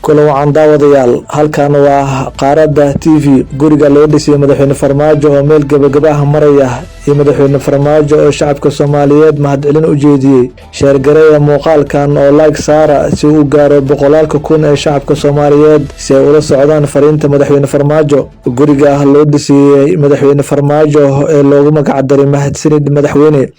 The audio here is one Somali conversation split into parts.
kula wacan daawadayaal halkan waa qaarada TV guriga loo dhisay madaxweyne Farmaajo oo meel gabagaba maraya iyo madaxweyne Farmaajo oo shacabka Soomaaliyeed mahadcelin u jeediyay sheergareeya muuqaalkan oo like saara si uu gaaro boqolaalka kun ee shacabka Soomaaliyeed si ay ula socdaan fariinta madaxweyne Farmaajo guriga loo dhisay madaxweyne Farmaajo ee loogu magac daray mahadsanid madaxweyne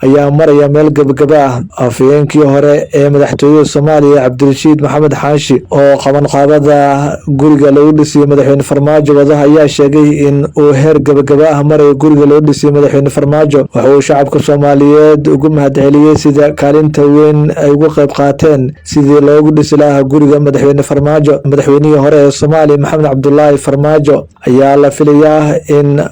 ayaa maraya meel gabagaba ah afyeenkii hore ee madaxtooyada Soomaaliya Cabdirashiid Maxamed Xaashi oo qaban qaabada guriga loo dhisay madaxweyne Farmaajo wadaha ayaa sheegay in uu heer gabagaba ah maray guriga loo dhisay madaxweyne Farmaajo waxa uu shacabka Soomaaliyeed ugu mahadceliyay sida kaalinta weyn ay uga qayb qaateen sidii loogu dhisi lahaa guriga madaxweyne Farmaajo madaxweynihii hore ee Soomaaliya Maxamed Cabdullaahi Farmaajo ayaa la filayaa in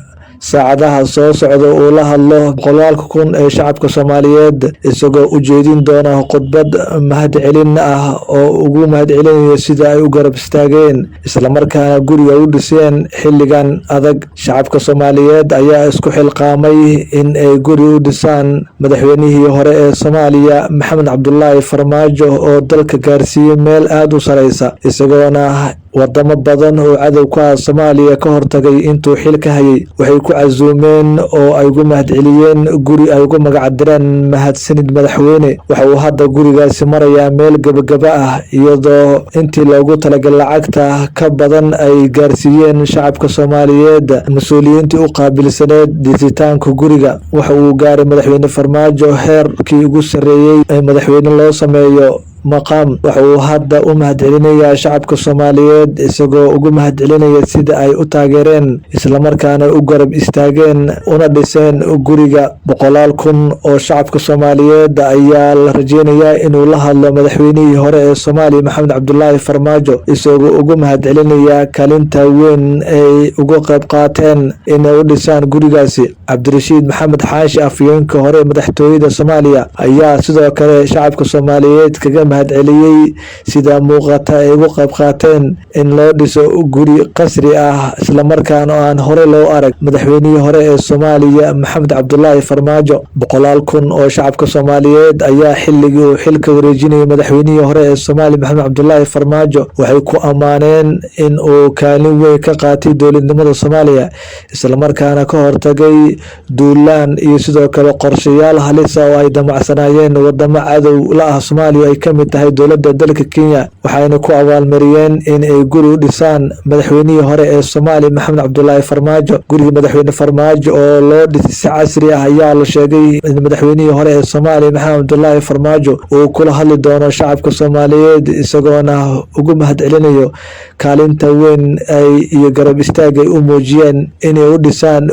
saacadaha soo socda uu la hadlo boqolaalka kun ee shacabka Soomaaliyeed isagoo u jeedin doona khudbad mahadcelin ah oo ugu mahadcelinayo sida ay u garab istaageen isla markaana guriga u dhiseen xilligan adag shacabka Soomaaliyeed ayaa isku xilqaamay in ay guri u dhisaan madaxweynihii hore ee Soomaaliya Maxamed Cabdullaahi Farmaajo oo dalka gaarsiiyay meel aad u sareysa isagoona wadamo badan oo cadawka Soomaaliya ka hortagay intuu xil ka hayay waxay ku casuumeen oo ay ugu mahadceliyeen guri ay ugu magac dareen mahadsanid madaxweyne waxa uu hadda gurigaasi marayaa meel gabagaba ah iyadoo intii loogu talagalay lacagta ka badan ay gaarsiiyeen shacabka Soomaaliyeed mas'uuliyiintii u qaabilsaneed dhisitaanka guriga waxa uu gaaray madaxweyne Farmaajo heerkii ugu sareeyay ee madaxweyne loo sameeyo maqaam waxa uu hadda u mahadcelinayaa shacabka Soomaaliyeed isagoo ugu mahadcelinaya sida ay u taageereen isla markaana u garab istaageen una dhiseen guriga boqolaal kun oo shacabka Soomaaliyeed ayaa la rajeynayaa inuu la hadlo madaxweynihii hore ee Soomaaliya Maxamed Cabdullaahi Farmaajo isagoo ugu mahadcelinaya kaalinta weyn ay uga qayb qaateen inay u dhisaan gurigaasi Cabdirashiid Maxamed Xaashi afyeenka hore ee madaxtooyada Soomaaliya ayaa sidoo kale shacabka Soomaaliyeed kaga mahadceliyay sida muuqata ay uga qayb qaateen in loo dhiso guri qasri ah isla markaana aan hore loo arag madaxweynihii hore ee Soomaaliya Maxamed Cabdullaahi Farmaajo boqolaal kun oo shacabka Soomaaliyeed ayaa xilligii uu xilka wareejinayay madaxweynihii hore ee Soomaaliya Maxamed Cabdullaahi Farmaajo waxay ku amaaneen in uu kaalin weyn ka qaatay dowladnimada Soomaaliya isla markaana ka hortagay duulaan iyo sidoo kale qorshayaal halis ah oo ay damacsanaayeen wadamo cadow la ah Soomaaliya ay kamid tahay dowladda dalka Kenya waxayna ku abaalmariyeen in ay guri u dhisaan madaxweynihii hore ee Soomaaliya Maxamed Cabdullaahi Farmaajo guriga madaxweyne Farmaajo oo loo dhisay si casri ah ayaa la sheegay in madaxweynihii hore ee Soomaaliya Maxamed Cabdullaahi Farmaajo uu kula hadli doono shacabka Soomaaliyeed isagoona ugu mahadcelinayo kaalinta weyn ay iyo garab istaag ay u muujiyeen inay u dhisaan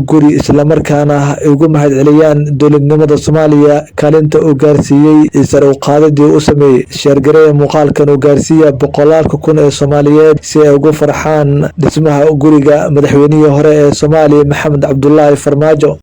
guri isla markaana ugu mahadceliyaan dowladnimada Soomaaliya kaalinta uu gaarsiiyay isar u qaadadii u sameeyay sheergareeya muuqaalkan uu gaarsiiya boqolaalka kun ee Soomaaliyeed si ay ugu farxaan dhismaha guriga madaxweynihii hore ee Soomaaliya Maxamed Cabdullaahi Farmaajo